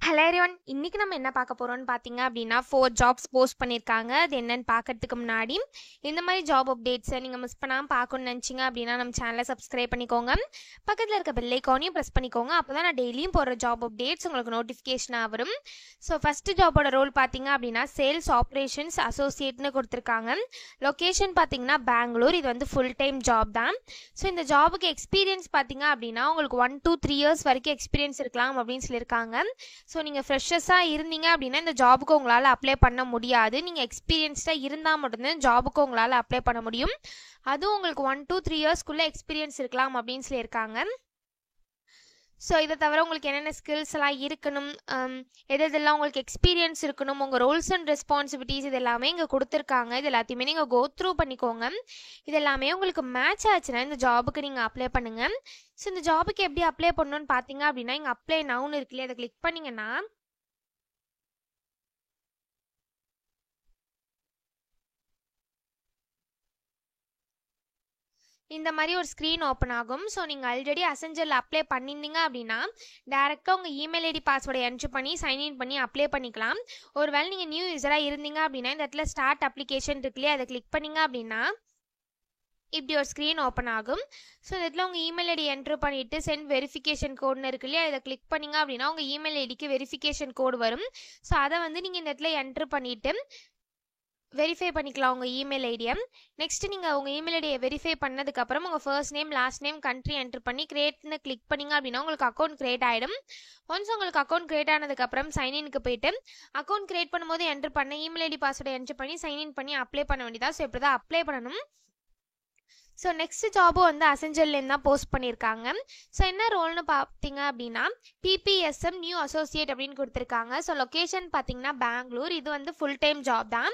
Hello everyone, இன்னைக்கு நம்ம என்ன பார்க்க போறோம்னு பார்த்தீங்க அப்படின்னா 4 ஜாப்ஸ் போஸ்ட் பண்ணியிருக்காங்க. அது என்னன்னு பார்க்கறதுக்கு முன்னாடி இந்த மாதிரி ஜாப் அப்டேட்ஸை நீங்கள் மிஸ் பண்ணாமல் பார்க்கணும்னு நினச்சிங்க அப்படின்னா நம்ம சேனலை சப்ஸ்கிரைப் பண்ணிக்கோங்க. பக்கத்தில் இருக்க பெல் ஐக்கானையும் ப்ரெஸ் பண்ணிக்கோங்க. அப்போ தான் நான் டெய்லியும் போடுற ஜாப் அப்டேட்ஸ் உங்களுக்கு நோட்டிஃபிகேஷனாக வரும். ஸோ ஃபஸ்ட்டு ஜாபோட ரோல் பார்த்தீங்க அப்படின்னா சேல்ஸ் ஆப்ரேஷன்ஸ் அசோசியேட்னு கொடுத்துருக்காங்க. லொக்கேஷன் பார்த்தீங்கன்னா பெங்களூர். இது வந்து ஃபுல் டைம் ஜாப் தான். ஸோ இந்த ஜாபுக்கு எக்ஸ்பீரியன்ஸ் பார்த்தீங்க அப்படின்னா உங்களுக்கு 1 to 3 இயர்ஸ் வரைக்கும் எக்ஸ்பீரியன்ஸ் இருக்கலாம் அப்படின்னு சொல்லியிருக்காங்க. ஸோ நீங்கள் ஃப்ரெஷர்ஸாக இருந்தீங்க அப்படின்னா இந்த ஜாபுக்கு உங்களால் அப்ளை பண்ண முடியாது. நீங்கள் எக்ஸ்பீரியன்ஸ்டாக இருந்தால் மட்டும்தான் ஜாபுக்கு உங்களால் அப்ளை பண்ண முடியும். அதுவும் உங்களுக்கு 1 to 3 இயர்ஸ்க்குள்ளே எக்ஸ்பீரியன்ஸ் இருக்கலாம் அப்படின்னு சொல்லியிருக்காங்க. ஸோ இதை தவிர உங்களுக்கு என்னென்ன ஸ்கில்ஸ் எல்லாம் இருக்கணும், எதெல்லாம் உங்களுக்கு எக்ஸ்பீரியன்ஸ் இருக்கணும், உங்கள் ரோல்ஸ் அண்ட் ரெஸ்பான்சிபிலிட்டிஸ் இது எல்லாமே இங்கே கொடுத்துருக்காங்க. இது எல்லாத்தையுமே நீங்கள் கோ த்ரூ பண்ணிக்கோங்க. இது எல்லாமே உங்களுக்கு மேட்ச் ஆச்சுன்னா இந்த ஜாபுக்கு நீங்கள் அப்ளை பண்ணுங்கள். ஸோ இந்த ஜாபுக்கு எப்படி அப்ளை பண்ணணும்னு பார்த்தீங்க அப்படின்னா இங்கே அப்ளை நவுன்னு இருக்குல்லையே அதை கிளிக் பண்ணிங்கன்னா இந்த மாதிரி ஒரு ஸ்க்ரீன் ஓப்பன் ஆகும். ஸோ நீங்கள் ஆல்ரெடி அசெஞ்சரில் அப்ளை பண்ணியிருந்தீங்க அப்படின்னா டேரெக்டாக உங்கள் இமெயில் ஐடி பாஸ்வேர்டை என்ட்ரு பண்ணி சைன்இன் பண்ணி அப்ளை பண்ணிக்கலாம். ஒருவேளை நீங்கள் நியூ யூஸராக இருந்தீங்க அப்படின்னா இந்த இடத்துல ஸ்டார்ட் அப்ளிகேஷன் இருக்குல்லையே அதை கிளிக் பண்ணிங்க அப்படின்னா இப்படி ஒரு ஸ்க்ரீன் ஓப்பன் ஆகும். ஸோ இந்த இடத்துல உங்கள் இமெயில் ஐடி என்ட்ரு பண்ணிவிட்டு சென்ட் வெரிஃபிகேஷன் கோடுன்னு இருக்கு இல்லையா, இதை கிளிக் பண்ணிங்க அப்படின்னா உங்கள் இமெயில் ஐடிக்கு வெரிஃபிகேஷன் கோடு வரும். ஸோ அதை வந்து நீங்கள் இந்த இடத்துல என்ட்ரு பண்ணிவிட்டு வெரிஃபை பண்ணிக்கலாம் உங்கள் இமெயில் ஐடியை. நெக்ஸ்ட் நீங்கள் உங்கள் இமெயில் ஐடியை வெரிஃபை பண்ணதுக்கப்புறம் உங்கள் first name last name country enter பண்ணி கிரியேட்னு கிளிக் பண்ணிங்க அப்படின்னா உங்களுக்கு அக்கௌண்ட் கிரியேட் ஆகிடும். ஒன்ஸ் உங்களுக்கு அக்கௌண்ட் கிரியேட் ஆனதுக்கப்புறம் சைன்இனுக்கு போயிட்டு அக்கௌண்ட் கிரியேட் பண்ணும்போது என்ட்ரு பண்ண இமெயில் ஐடி பாஸ்வேர்டை என்ட்ரு பண்ணி சைன்இன் பண்ணி அப்ளை பண்ண வேண்டியதா. ஸோ இப்படி தான் அப்ளை பண்ணணும். ஸோ நெக்ஸ்ட் ஜாபும் வந்து அசெஞ்சர்லேருந்து தான் போஸ்ட் பண்ணியிருக்காங்க. ஸோ என்ன ரோல்னு பார்த்தீங்க அப்படின்னா பிபிஎஸ்எம் நியூ அசோசியேட் அப்படின்னு கொடுத்துருக்காங்க. ஸோ லொக்கேஷன் பார்த்தீங்கன்னா பெங்களூர். இது வந்து ஃபுல் டைம் ஜாப் தான்.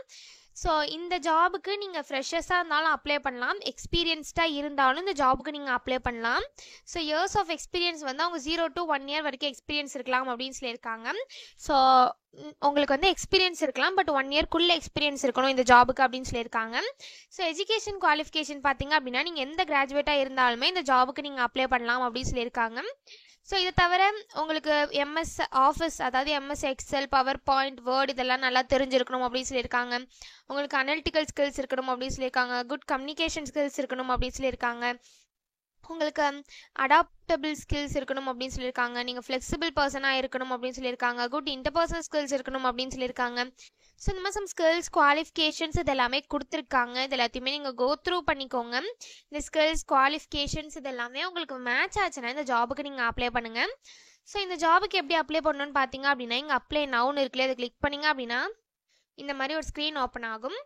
ஸோ இந்த ஜாபுக்கு நீங்கள் ஃப்ரெஷர்ஸாக இருந்தாலும் அப்ளை பண்ணலாம், எக்ஸ்பீரியன்ஸ்டாக இருந்தாலும் இந்த ஜாபுக்கு நீங்கள் அப்ளை பண்ணலாம். ஸோ இயர்ஸ் ஆஃப் எக்ஸ்பீரியன்ஸ் வந்து அவங்க 0 to 1 year வரைக்கும் எக்ஸ்பீரியன்ஸ் இருக்கலாம் அப்படின்னு சொல்லியிருக்காங்க. ஸோ உங்களுக்கு வந்து எக்ஸ்பீரியன்ஸ் இருக்கலாம், பட் 1 yearக்குள்ளே எக்ஸ்பீரியன்ஸ் இருக்கணும் இந்த ஜாபுக்கு அப்படின்னு சொல்லியிருக்காங்க. ஸோ எஜுகேஷன் குவாலிஃபிகேஷன் பார்த்தீங்க அப்படின்னா நீங்கள் எந்த கிராஜுவேட்டாக இருந்தாலுமே இந்த ஜாபுக்கு நீங்கள் அப்ளை பண்ணலாம் அப்படின்னு சொல்லியிருக்காங்க. ஸோ இதை தவிர உங்களுக்கு எம்எஸ் ஆஃபீஸ், அதாவது MS XL, power point, word இதெல்லாம் நல்லா தெரிஞ்சிருக்கணும் அப்படின்னு சொல்லியிருக்காங்க. உங்களுக்கு அனலிட்டிக்கல் ஸ்கில்ஸ் இருக்கணும் அப்படின்னு சொல்லியிருக்காங்க. குட் கம்யூனிகேஷன் ஸ்கில்ஸ் இருக்கணும் அப்படின்னு சொல்லியிருக்காங்க. உங்களுக்கு அடாப்டபிள் ஸ்கில்ஸ் இருக்கணும் அப்படின்னு சொல்லியிருக்காங்க. நீங்கள் ஃப்ளெக்சிபிள் பர்சனாக இருக்கணும் அப்படின்னு சொல்லியிருக்காங்க. குட் இன்டர்பர்சனல் ஸ்கில்ஸ் இருக்கணும் அப்படின்னு சொல்லியிருக்காங்க. ஸோ இந்த மாதிரி சம் ஸ்கில்ஸ் குவாலிஃபிகேஷன்ஸ் இது எல்லாமே கொடுத்துருக்காங்க. இது எல்லாத்தையுமே நீங்கள் கோ த்ரூ பண்ணிக்கோங்க. இந்த ஸ்கில்ஸ் குவாலிஃபிகேஷன்ஸ் இது எல்லாமே உங்களுக்கு மேட்ச் ஆச்சுன்னா இந்த ஜாபுக்கு நீங்கள் அப்ளை பண்ணுங்கள். ஸோ இந்த ஜாபுக்கு எப்படி அப்ளை பண்ணணும்னு பார்த்தீங்க அப்படின்னா இங்கே அப்ளை நவுன்னு இருக்குல்ல, அதை கிளிக் பண்ணிங்க அப்படின்னா இந்த மாதிரி ஒரு ஸ்க்ரீன் ஓப்பன் ஆகும்.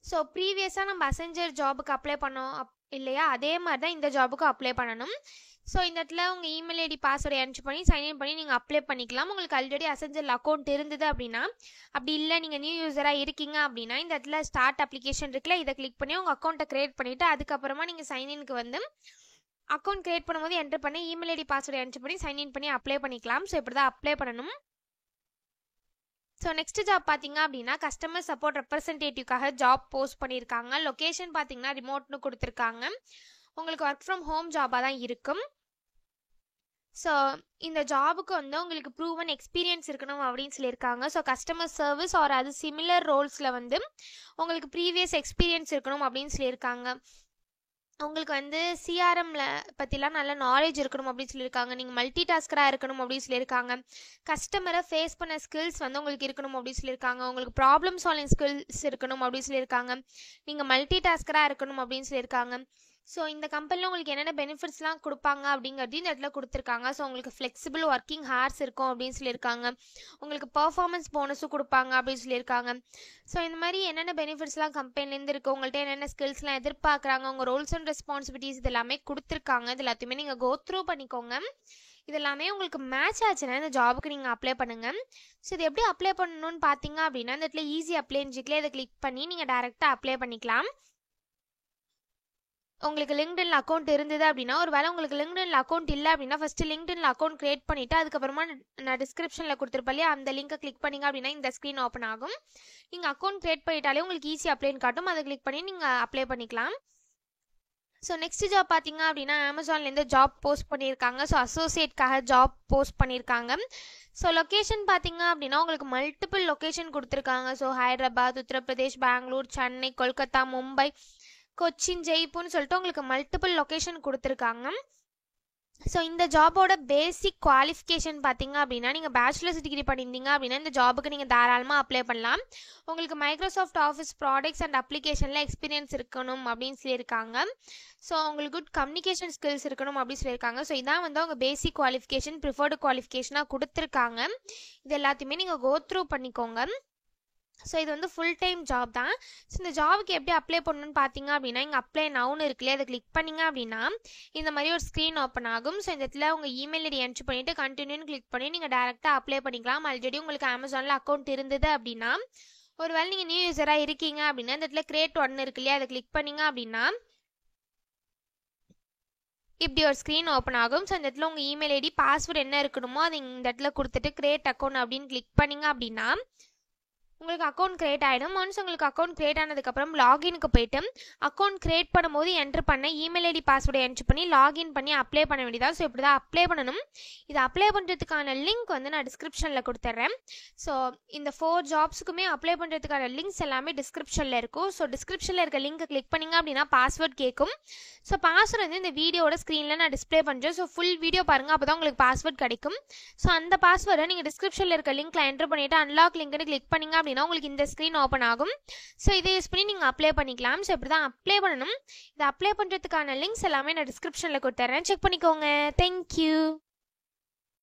ஸோ ப்ரீவியஸாக நம்ம அசெஞ்சர் ஜாபுக்கு அப்ளை பண்ணோம் இல்லையா, அதே மாதிரி தான் இந்த ஜாபுக்கு அப்ளை பண்ணணும். ஸோ இந்த இடத்துல உங்கள் இமெயில் ஐடி பாஸ்வேர்டை என்ட்ரு பண்ணி சைன்இன் பண்ணி நீங்கள் அப்ளை பண்ணிக்கலாம். உங்களுக்கு ஆல்ரெடி அசெஞ்சரில் அக்கௌண்ட் இருந்தது அப்படின்னா, அப்படி இல்லை நீங்கள் நியூ யூஸராக இருக்கீங்க அப்படின்னா இந்த இடத்துல ஸ்டார்ட் அப்ளிகேஷன் இருக்குல்ல, இதை கிளிக் பண்ணி உங்கள் அக்கௌண்ட்டை க்ரியேட் பண்ணிவிட்டு அதுக்கப்புறமா நீங்கள் சைன்இனுக்கு வந்து அக்கௌண்ட் க்ரியேட் பண்ணும்போது என்ட்ரு பண்ணி இமெயில் ஐடி பாஸ்வேர்டை என்ட்ரு பண்ணி சைன்இன் பண்ணி அப்ளை பண்ணிக்கலாம். ஸோ இப்படி தான் அப்ளை பண்ணணும். ஸோ நெக்ஸ்ட் ஜாப் பார்த்தீங்க அப்படின்னா கஸ்டமர் சப்போர்ட் ரெப்ரசன்டேட்டிவ்காக ஜாப் போஸ்ட் பண்ணியிருக்காங்க. லொக்கேஷன் பார்த்தீங்கன்னா ரிமோட்னு கொடுத்துருக்காங்க. உங்களுக்கு ஒர்க் ஃப்ரம் ஹோம் ஜாபாக தான் இருக்கும். ஸோ இந்த ஜாபுக்கு வந்து உங்களுக்கு ப்ரூவன் எக்ஸ்பீரியன்ஸ் இருக்கணும் அப்படின்னு சொல்லியிருக்காங்க. ஸோ கஸ்டமர் சர்வீஸ் ஆர் அது சிமிலர் ரோல்ஸில் வந்து உங்களுக்கு ப்ரீவியஸ் எக்ஸ்பீரியன்ஸ் இருக்கணும் அப்படின்னு சொல்லியிருக்காங்க. உங்களுக்கு வந்து சிஆர்எம்ல பற்றிலாம் நல்ல நாலேஜ் இருக்கணும் அப்படின்னு சொல்லியிருக்காங்க. நீங்கள் மல்டி டாஸ்கராக இருக்கணும் அப்படின்னு சொல்லியிருக்காங்க. கஸ்டமரை ஃபேஸ் பண்ண ஸ்கில்ஸ் வந்து உங்களுக்கு இருக்கணும் அப்படின்னு சொல்லியிருக்காங்க. உங்களுக்கு ப்ராப்ளம் சால்விங் ஸ்கில்ஸ் இருக்கணும் அப்படின்னு சொல்லியிருக்காங்க. நீங்கள் மல்டி டாஸ்கராக இருக்கணும் அப்படின்னு சொல்லியிருக்காங்க. ஸோ இந்த கம்பெனியில் உங்களுக்கு என்னென்ன பெனிஃபிட்ஸ்லாம் கொடுப்பாங்க அப்படிங்கிறது இந்த இடத்துல கொடுத்துருக்காங்க. ஸோ உங்களுக்கு ஃப்ளெக்சிபிள் ஒர்க்கிங் ஹார்ஸ் இருக்கும் அப்படின்னு சொல்லியிருக்காங்க. உங்களுக்கு பர்ஃபார்மன்ஸ் போனஸும் கொடுப்பாங்க அப்படின்னு சொல்லியிருக்காங்க. ஸோ இந்த மாதிரி என்னென்ன பெனிஃபிட்ஸ்லாம் கம்பெனிலேருந்து இருக்குது, உங்கள்கிட்ட என்னென்ன ஸ்கில்ஸ்லாம் எதிர்பார்க்குறாங்க, உங்கள் ரோல்ஸ் அண்ட் ரெஸ்பான்சிபிலிட்டிஸ் இது எல்லாமே கொடுத்துருக்காங்க. இது எல்லாத்தையுமே நீங்கள் கோ த்ரூ பண்ணிக்கோங்க. இது எல்லாமே உங்களுக்கு மேட்ச் ஆச்சுன்னா இந்த ஜாபுக்கு நீங்கள் அப்ளை பண்ணுங்கள். ஸோ இது எப்படி அப்ளை பண்ணணும்னு பார்த்தீங்க அப்படின்னா இந்த இடத்துல ஈஸி அப்ளைன்னு இதை கிளிக் பண்ணி நீங்கள் டேரெக்டாக அப்ளை பண்ணிக்கலாம். உங்களுக்கு லிங்க்டின்ல அக்கௌண்ட் இருந்தது அப்படின்னா, ஒரு வேளை உங்களுக்கு லிங்க்டின்ல அக்கௌண்ட் இல்லை அப்படின்னா ஃபர்ஸ்ட் லிங்க்டின்ல அக்கௌண்ட் கிரியேட் பண்ணிவிட்டு அதுக்கப்புறமா நான் டிஸ்கிரிப்ஷனில் கொடுத்துருப்பேன் இல்லையா, அந்த லிங்கை கிளிக் பண்ணிங்க அப்படின்னா இந்த ஸ்க்ரீன் ஓப்பன் ஆகும். நீங்கள் அக்கௌண்ட் கிரியேட் பண்ணிட்டாலே உங்களுக்கு ஈஸி அப்ளைன்னு காட்டும். அதை கிளிக் பண்ணி நீங்கள் அப்ளை பண்ணிக்கலாம். ஸோ நெக்ஸ்ட் ஜாப் பார்த்தீங்க அப்படின்னா அமேசான்லேருந்து ஜாப் போஸ்ட் பண்ணியிருக்காங்க. ஸோ அசோசியேட்காக ஜாப் போஸ்ட் பண்ணியிருக்காங்க. ஸோ லொக்கேஷன் பார்த்தீங்க அப்படின்னா உங்களுக்கு மல்டிபிள் லொக்கேஷன் கொடுத்துருக்காங்க. ஸோ ஹைதராபாத், உத்தரப்பிரதேஷ், பெங்களூர், சென்னை, கொல்கத்தா, மும்பை, கொச்சின், ஜெய்ப்பூர்னு சொல்லிட்டு உங்களுக்கு மல்டிபிள் லொக்கேஷன் கொடுத்துருக்காங்க. ஸோ இந்த ஜாபோட பேசிக் குவாலிஃபிகேஷன் பார்த்தீங்க அப்படின்னா நீங்கள் பேச்சுலர்ஸ் டிகிரி பண்ணியிருந்தீங்க அப்படின்னா இந்த ஜாபுக்கு நீங்கள் தாராளமாக அப்ளை பண்ணலாம். உங்களுக்கு மைக்ரோசாஃப்ட் ஆஃபீஸ் ப்ராடக்ட்ஸ் அண்ட் அப்ளிகேஷனில் எக்ஸ்பீரியன்ஸ் இருக்கணும் அப்படின்னு சொல்லியிருக்காங்க. ஸோ உங்களுக்கு குட் கம்யூனிகேஷன் ஸ்கில்ஸ் இருக்கணும் அப்படின்னு சொல்லியிருக்காங்க. ஸோ இதான் வந்து அவங்க பேசிக் குவாலிஃபிகேஷன் ப்ரிஃபர்டு குவாலிஃபிகேஷனாக கொடுத்துருக்காங்க. இது எல்லாத்தையுமே நீங்கள் கோ த்ரூ பண்ணிக்கோங்க. ஸோ இது வந்து ஃபுல் டைம் ஜாப் தான். ஸோ இந்த ஜாபுக்கு எப்படி அப்ளை பண்ணணும்னு பார்த்தீங்க அப்படின்னா இங்கே அப்ளை நவுன்னு இருக்குல்லையே அதை கிளிக் பண்ணிங்க அப்படின்னா இந்த மாதிரி ஒரு ஸ்க்ரீன் ஓப்பன் ஆகும். ஸோ இந்த இடத்துல உங்கள் இமெயில் ஐடி என்ட்ரு பண்ணிவிட்டு கண்டினியூன்னு கிளிக் பண்ணி நீங்கள் டேரெக்டாக அப்ளை பண்ணிக்கலாம். ஆல்ரெடி உங்களுக்கு அமேசானில் அக்கௌண்ட் இருந்தது அப்படின்னா, ஒருவேளை நீங்கள் நியூ யூஸராக இருக்கீங்க அப்படின்னா இந்த இடத்துல கிரியேட் 1 இருக்கு இல்லையா அதை கிளிக் பண்ணிங்க அப்படின்னா இப்படி ஒரு ஸ்க்ரீன் ஓப்பன் ஆகும். ஸோ இந்த இடத்துல உங்கள் இமெயில் ஐடி பாஸ்வேர்டு என்ன இருக்கணுமோ அதை இந்த இடத்துல கொடுத்துட்டு கிரியேட் அக்கௌண்ட் அப்படின்னு கிளிக் பண்ணிங்க அப்படின்னா உங்களுக்கு அக்கௌண்ட் கிரியேட் ஆகிடும். ஒன்ஸ் உங்களுக்கு அக்கௌண்ட் கிரியேட் ஆனதுக்கப்புறம் லாகினுக்கு போய்ட்டு அக்கௌண்ட் கிரியேட் பண்ணும்போது என்ட்ரு பண்ண இமெயில் ஐடி பாஸ்வேர்டை என்ட்ரு பண்ணி லாகின் பண்ணி அப்ளை பண்ண வேண்டியதான். ஸோ இப்படி தான் அப்ளை பண்ணணும். இது அப்ளை பண்ணுறதுக்கான லிங்க் வந்து நான் டிஸ்கிரிப்ஷனில் கொடுத்துட்றேன். ஸோ இந்த 4 ஜாப்ஸுக்குமே அப்ளை பண்ணுறதுக்கான லிங்க்ஸ் எல்லாமே டிஸ்கிரிப்ஷனில் இருக்கும். ஸோ டிஸ்கிரிப்ஷனில் இருக்க லிங்க்கை கிளிக் பண்ணிங்க அப்படின்னா பாஸ்வேர்ட் கேட்கும். ஸோ பாஸ்வேர்டு வந்து இந்த வீடியோட ஸ்க்ரீனில் நான் டிஸ்பிளே பண்ணுறேன். ஸோ ஃபுல் வீடியோ பாருங்கள், அப்போ தான் உங்களுக்கு பாஸ்வேர்ட் கிடைக்கும். ஸோ அந்த பாஸ்வேர்டை நீங்கள் டிஸ்கிரிப்ஷனில் இருக்க லிங்க்கில் என்ட்ரு பண்ணிவிட்டு அன்லாக் லிங்க்னு கிளிக் பண்ணிங்க அப்படின்னா உங்களுக்கு இந்த ஸ்க்ரீன் ஓப்பன் ஆகும். ஸோ இதை யூஸ் பண்ணி நீங்கள் அப்ளை பண்ணிக்கலாம். ஸோ இப்படி தான் அப்ளை பண்ணணும். இதை அப்ளை பண்ணுறதுக்கான லிங்க்ஸ் எல்லாமே நான் டிஸ்கிரிப்ஷனில் கொடுத்துட்றேன், செக் பண்ணிக்கோங்க. தேங்க்யூ.